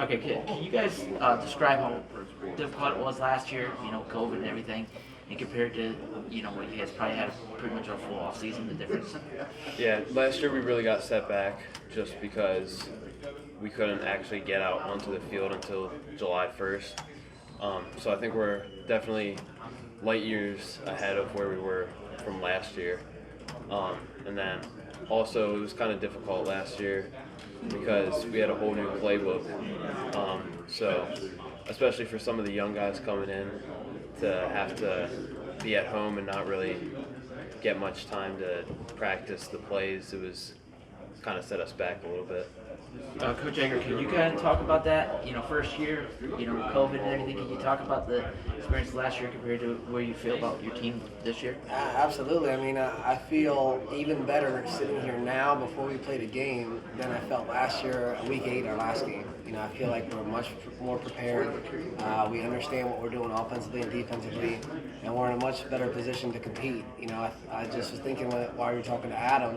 Okay, can you guys describe how difficult it was last year, COVID and everything, and compared to, what you guys probably had pretty much a full off season, the difference? Yeah, last year we really got set back just because we couldn't actually get out onto the field until July 1st. So I think we're definitely light years ahead of where we were from last year. And then also it was kind of difficult last year because we had a whole new playbook. So especially for some of the young guys coming in to have to be at home and not really get much time to practice the plays, it was kind of set us back a little bit. Coach Egger, can you kind of talk about that? First year, COVID and everything. Can you talk about the experience last year compared to where you feel about your team this year? Absolutely. I mean, I feel even better sitting here now before we played a game than I felt last year, week 8, our last game. I feel like we're much more prepared. We understand what we're doing offensively and defensively, and we're in a much better position to compete. I just was thinking while you were talking to Adam,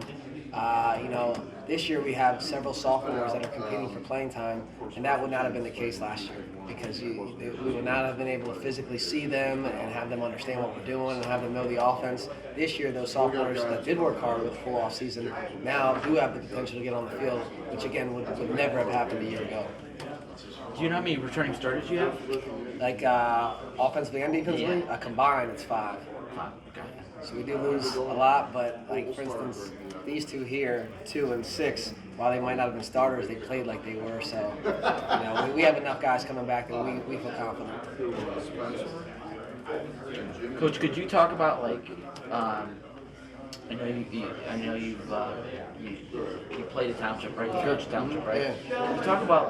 this year we have several sophomores that are competing for playing time, and that would not have been the case last year because we would not have been able to physically see them and have them understand what we're doing and have them know the offense. This year, those sophomores that did work hard with full off season now do have the potential to get on the field, which again would never have happened a year ago. Do you know how many returning starters you have? Like offensively and defensively, combined it's 5. 5. Okay. So we do lose a lot, but like for instance, these two here, 2 and 6, while they might not have been starters, they played like they were. So we have enough guys coming back that we feel confident. Coach, could you talk about I know you played a township, right? You coached a township, right? Yeah. Can you talk about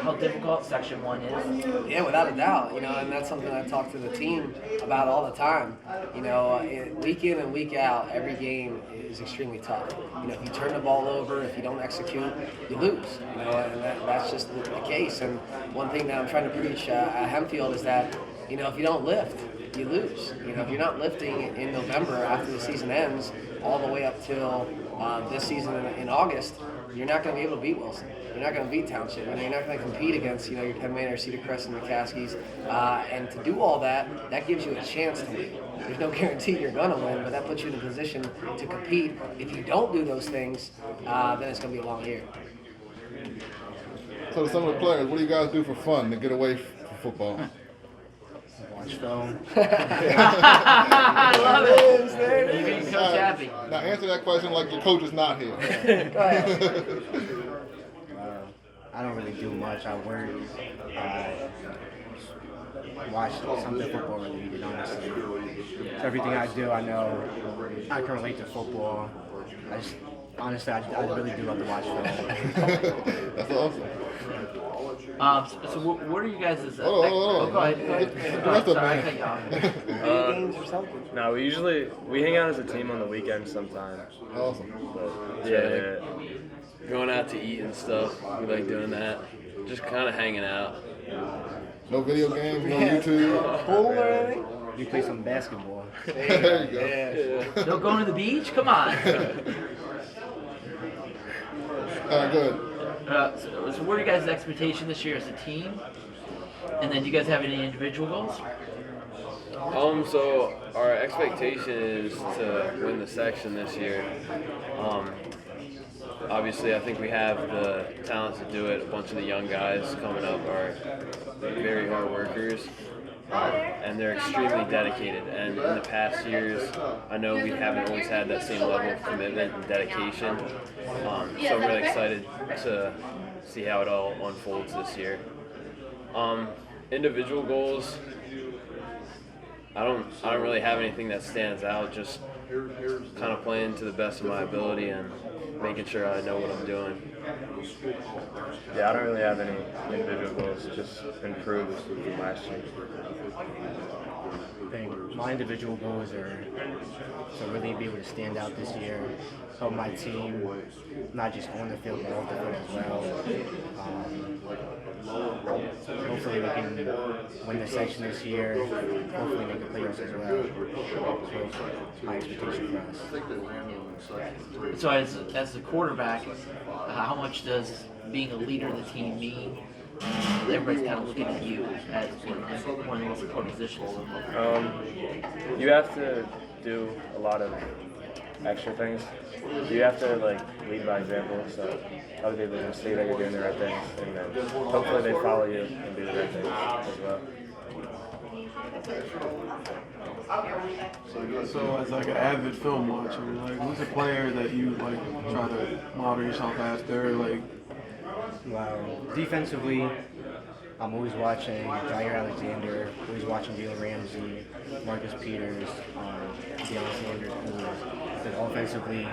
how difficult Section 1 is? Yeah, without a doubt. And that's something I talk to the team about all the time. Week in and week out, every game is extremely tough. If you turn the ball over, if you don't execute, you lose. And that's just the case. And one thing that I'm trying to preach at Hempfield is that if you don't lift, you lose. If you're not lifting in November after the season ends, all the way up till this season in August, you're not going to be able to beat Wilson. You're not going to beat Township. You're not going to compete against your Penn Manor, Cedar Crest, and McCaskies. And to do all that gives you a chance to win. There's no guarantee you're going to win, but that puts you in a position to compete. If you don't do those things, then it's going to be a long year. So some of the players, what do you guys do for fun to get away from football? Watch film. I love it. You make Coach happy. Now answer that question like your coach is not here. Go ahead. I don't really do much. I work. Watch something football related, honestly. So everything I do, I know I can relate to football. Honestly, I really do love to watch film. That's awesome. So what are you guys' Oh, go ahead. Sorry, I cut you off. Games or something. No, we hang out as a team on the weekends sometimes. Awesome. But, yeah. Going out to eat and stuff, we like doing that. Just kind of hanging out. No video games, no YouTube. Pool or anything? You play some basketball. There you go. No going to the beach? Come on. Good. So what are you guys' expectation this year as a team? And then do you guys have any individual goals? So our expectation is to win the section this year. Obviously, I think we have the talent to do it. A bunch of the young guys coming up are very hard workers, and they're extremely dedicated. And in the past years, I know we haven't always had that same level of commitment and dedication. So I'm really excited to see how it all unfolds this year. Individual goals, I don't really have anything that stands out. Just kind of playing to the best of my ability and making sure I know what I'm doing. Yeah, I don't really have any individual goals, just improve from last year. I think my individual goals are to really be able to stand out this year, help my team, not just on the field, but off the field as well. Hopefully we can win the section this year, hopefully make the playoffs as well. So my expectation for us. So as the quarterback, how much does being a leader of the team mean everybody's kind of looking at you as one of the most important positions. You have to do a lot of extra things. You have to like lead by example, so other people can see that you're doing the right things, and then hopefully they follow you and do the right things as well. So, as like an avid film watcher, like who's a player that you like try to model yourself after? Like, Wow. Defensively, I'm always watching Jair Alexander, always watching Jalen Ramsey, Marcus Peters, Deion Sanders, Coolers. Then offensively,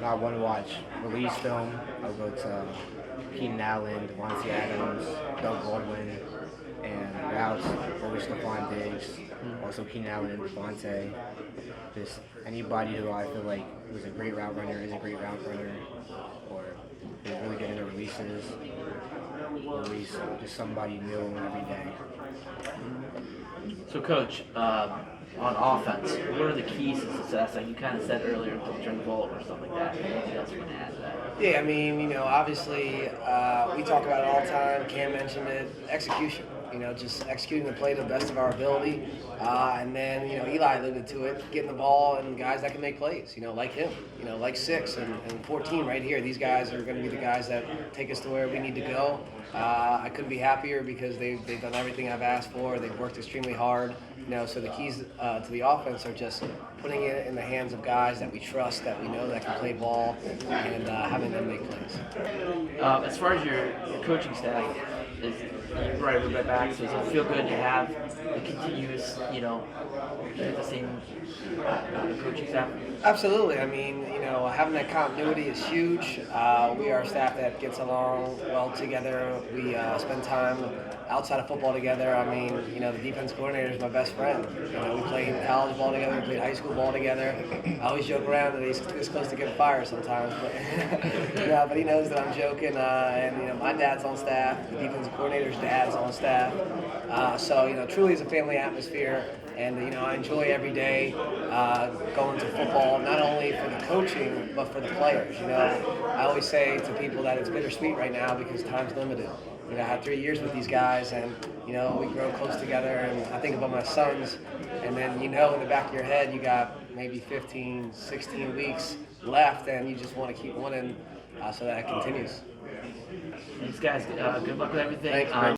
I want to watch release film. I'll go to Keenan Allen, Devontae Adams, Doug Baldwin, and routes, always Stephon Diggs, also Keenan Allen and Devontae. Just anybody who I feel like was a great route runner, is a great route runner, or is really good in the releases. Always just somebody new every day. So, Coach, on offense, what are the keys to success? Like you kind of said earlier, don't turn the ball over or something like that. Anything else you want to add to that? Yeah, I mean, obviously, we talk about it all the time. Cam mentioned it. Execution. Just executing the play to the best of our ability. And then, Eli alluded to it, getting the ball and guys that can make plays, like him, like 6 and 14 right here. These guys are going to be the guys that take us to where we need to go. I couldn't be happier because they've done everything I've asked for. They've worked extremely hard. So the keys to the offense are just putting it in the hands of guys that we trust, that we know that can play ball, and having them make plays. As far as your coaching staff, is you right over back, so does it feel good to have the continuous, the same coaching staff? Absolutely. I mean, having that continuity is huge. We are a staff that gets along well together. We spend time outside of football together. I mean, the defense coordinator is my best friend. We played college ball together, we played high school ball together. I always joke around that he's this close to getting fired sometimes, but but he knows that I'm joking. And my dad's on staff, the defensive coordinator's dad's on staff. So truly it's a family atmosphere. And I enjoy every day going to football, not only for the coaching, but for the players. I always say to people that it's bittersweet right now because time's limited. I had 3 years with these guys, and we grow close together. And I think about my sons, and then in the back of your head, you got maybe 15, 16 weeks left, and you just want to keep winning so that it continues. Thanks, guys. Good luck with everything. Thanks, man.